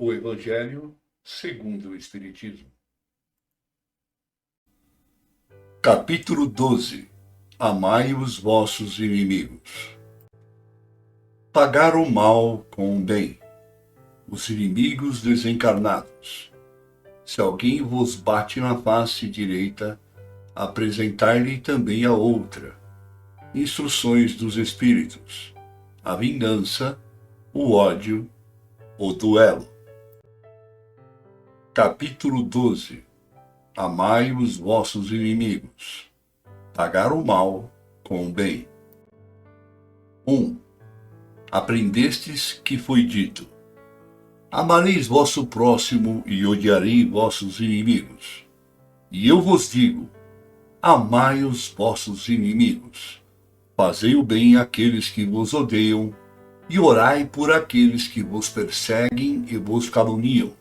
O Evangelho segundo o Espiritismo. Capítulo 12. Amai os vossos inimigos. Pagar o mal com o bem. Os inimigos desencarnados. Se alguém vos bate na face direita, apresentai-lhe também a outra. Instruções dos Espíritos. A vingança, o ódio, o duelo. Capítulo 12. Amai os vossos inimigos. Pagar o mal com o bem. 1. Aprendestes que foi dito: amareis vosso próximo e odiarei vossos inimigos. E eu vos digo: amai os vossos inimigos. Fazei o bem àqueles que vos odeiam, e orai por aqueles que vos perseguem e vos caluniam,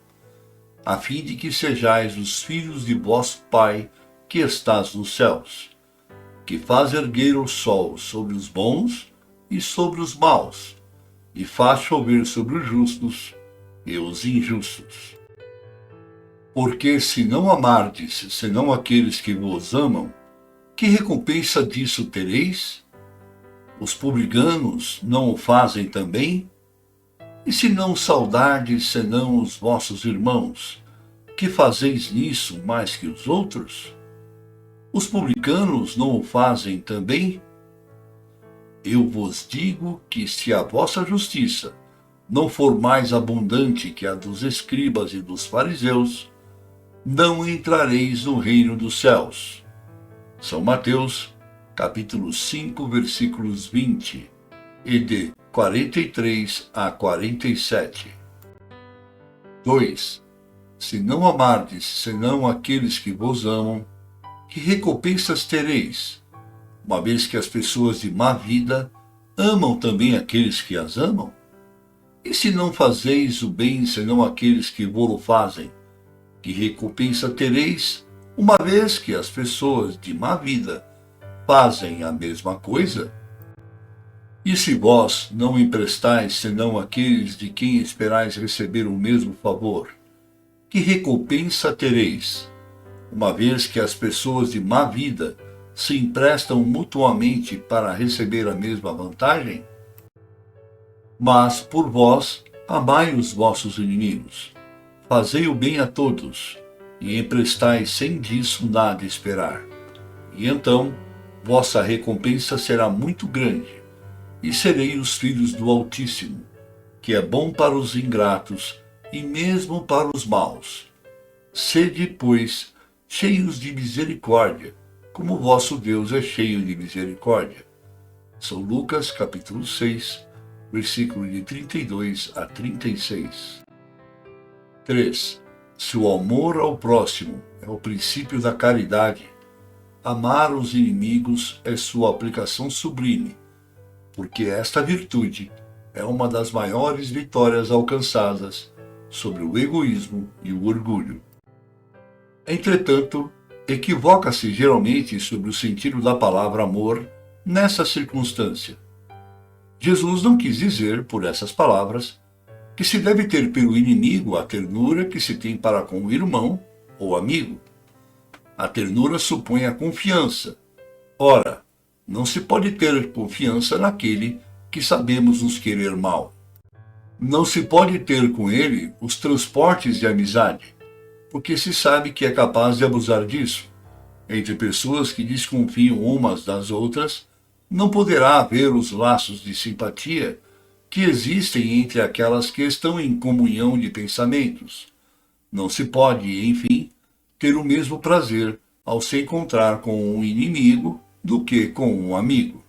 a fim de que sejais os filhos de vosso Pai que estás nos céus, que faz erguer o sol sobre os bons e sobre os maus, e faz chover sobre os justos e os injustos. Porque se não amardes senão aqueles que vos amam, que recompensa disso tereis? Os publicanos não o fazem também? E se não saudardes senão os vossos irmãos, que fazeis nisso mais que os outros? Os publicanos não o fazem também? Eu vos digo que se a vossa justiça não for mais abundante que a dos escribas e dos fariseus, não entrareis no reino dos céus. São Mateus, capítulo 5, versículos 20 e de 43 a 47. 2. Se não amardes senão aqueles que vos amam, que recompensas tereis, uma vez que as pessoas de má vida amam também aqueles que as amam? E se não fazeis o bem senão aqueles que vô-lo fazem, que recompensa tereis, uma vez que as pessoas de má vida fazem a mesma coisa? E se vós não emprestais senão aqueles de quem esperais receber o mesmo favor, que recompensa tereis, uma vez que as pessoas de má vida se emprestam mutuamente para receber a mesma vantagem? Mas por vós amai os vossos inimigos, fazei o bem a todos, e emprestai sem disso nada esperar. E então vossa recompensa será muito grande, e serei os filhos do Altíssimo, que é bom para os ingratos e mesmo para os maus. Sede, pois, cheios de misericórdia, como vosso Deus é cheio de misericórdia. São Lucas, capítulo 6, versículo de 32 a 36. 3. Se o amor ao próximo é o princípio da caridade, amar os inimigos é sua aplicação sublime, porque esta virtude é uma das maiores vitórias alcançadas sobre o egoísmo e o orgulho. Entretanto, equivoca-se geralmente sobre o sentido da palavra amor nessa circunstância. Jesus não quis dizer, por essas palavras, que se deve ter pelo inimigo a ternura que se tem para com o irmão ou amigo. A ternura supõe a confiança. Ora, não se pode ter confiança naquele que sabemos nos querer mal. Não se pode ter com ele os transportes de amizade, porque se sabe que é capaz de abusar disso. Entre pessoas que desconfiam umas das outras, não poderá haver os laços de simpatia que existem entre aquelas que estão em comunhão de pensamentos. Não se pode, enfim, ter o mesmo prazer ao se encontrar com um inimigo do que com um amigo.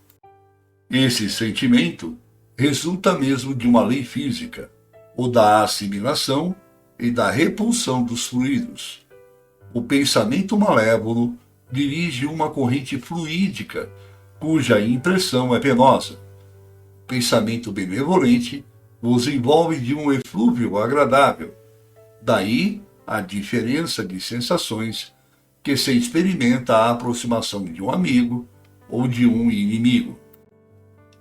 Esse sentimento resulta mesmo de uma lei física, ou da assimilação e da repulsão dos fluidos. O pensamento malévolo dirige uma corrente fluídica, cuja impressão é penosa. O pensamento benevolente vos envolve de um eflúvio agradável. Daí a diferença de sensações que se experimenta a aproximação de um amigo ou de um inimigo.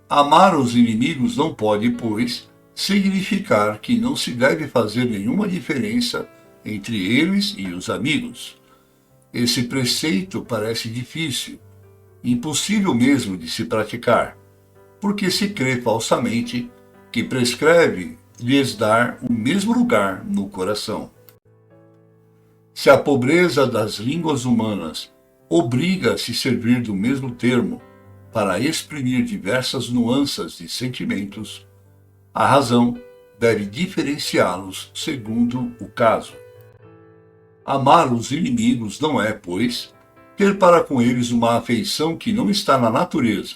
Amar os inimigos não pode, pois, significar que não se deve fazer nenhuma diferença entre eles e os amigos. Esse preceito parece difícil, impossível mesmo de se praticar, porque se crê falsamente que prescreve lhes dar o mesmo lugar no coração. Se a pobreza das línguas humanas obriga a se servir do mesmo termo para exprimir diversas nuances de sentimentos, a razão deve diferenciá-los segundo o caso. Amar os inimigos não é, pois, ter para com eles uma afeição que não está na natureza,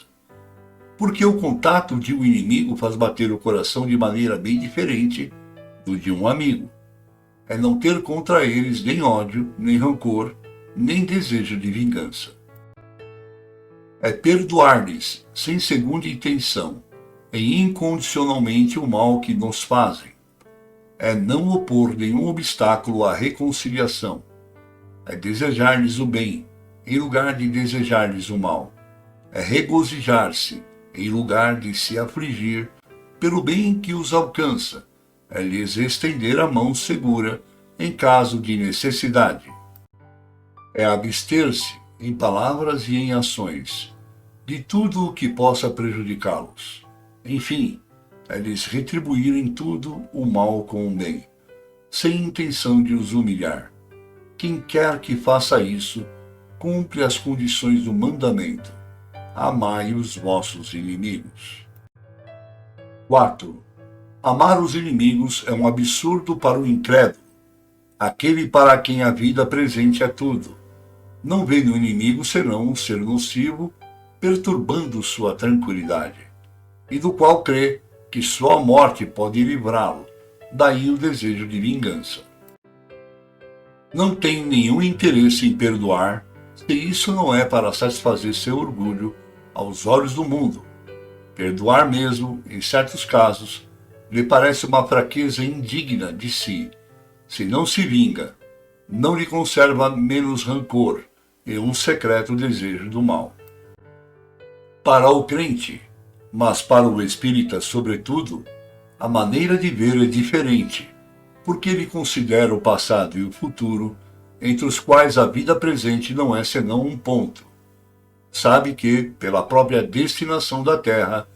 porque o contato de um inimigo faz bater o coração de maneira bem diferente do de um amigo. É não ter contra eles nem ódio, nem rancor, nem desejo de vingança. É perdoar-lhes, sem segunda intenção, e incondicionalmente o mal que nos fazem. É não opor nenhum obstáculo à reconciliação. É desejar-lhes o bem, em lugar de desejar-lhes o mal. É regozijar-se, em lugar de se afligir, pelo bem que os alcança. É lhes estender a mão segura em caso de necessidade. É abster-se, em palavras e em ações, de tudo o que possa prejudicá-los. Enfim, é lhes retribuir em tudo o mal com o bem, sem intenção de os humilhar. Quem quer que faça isso, cumpre as condições do mandamento: amai os vossos inimigos. 4. Amar os inimigos é um absurdo para o incrédulo, aquele para quem a vida presente é tudo. Não vê no inimigo senão um ser nocivo, perturbando sua tranquilidade, e do qual crê que só a morte pode livrá-lo, daí o desejo de vingança. Não tem nenhum interesse em perdoar, se isso não é para satisfazer seu orgulho aos olhos do mundo. Perdoar mesmo, em certos casos, lhe parece uma fraqueza indigna de si. Se não se vinga, não lhe conserva menos rancor e um secreto desejo do mal. Para o crente, mas para o espírita sobretudo, a maneira de ver é diferente, porque ele considera o passado e o futuro, entre os quais a vida presente não é senão um ponto. Sabe que, pela própria destinação da terra,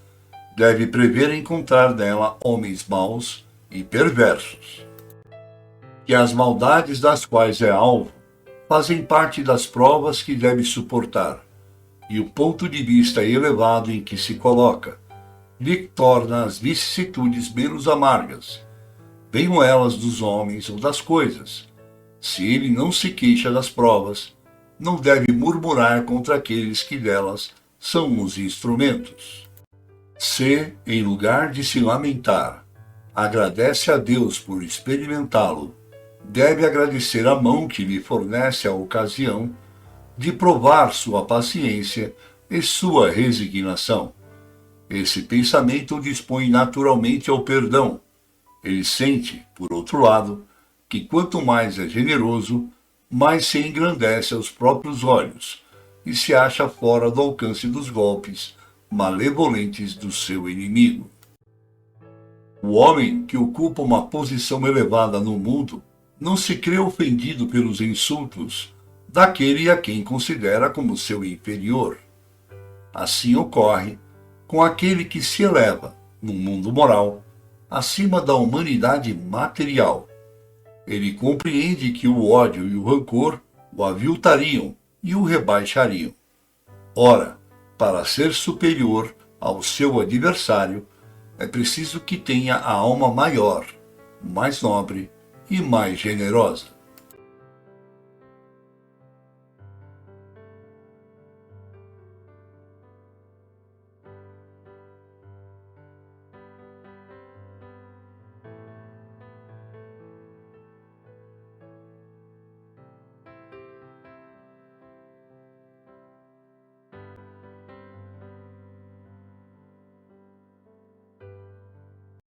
deve prever encontrar nela homens maus e perversos. Que as maldades das quais é alvo fazem parte das provas que deve suportar, e o ponto de vista elevado em que se coloca lhe torna as vicissitudes menos amargas, venham elas dos homens ou das coisas. Se ele não se queixa das provas, não deve murmurar contra aqueles que delas são os instrumentos. Se, em lugar de se lamentar, agradece a Deus por experimentá-lo, deve agradecer a mão que lhe fornece a ocasião de provar sua paciência e sua resignação. Esse pensamento o dispõe naturalmente ao perdão. Ele sente, por outro lado, que quanto mais é generoso, mais se engrandece aos próprios olhos e se acha fora do alcance dos golpes malevolentes do seu inimigo. O homem que ocupa uma posição elevada no mundo não se crê ofendido pelos insultos daquele a quem considera como seu inferior. Assim ocorre com aquele que se eleva, no mundo moral, acima da humanidade material. Ele compreende que o ódio e o rancor o aviltariam e o rebaixariam. Ora, para ser superior ao seu adversário, é preciso que tenha a alma maior, mais nobre e mais generosa.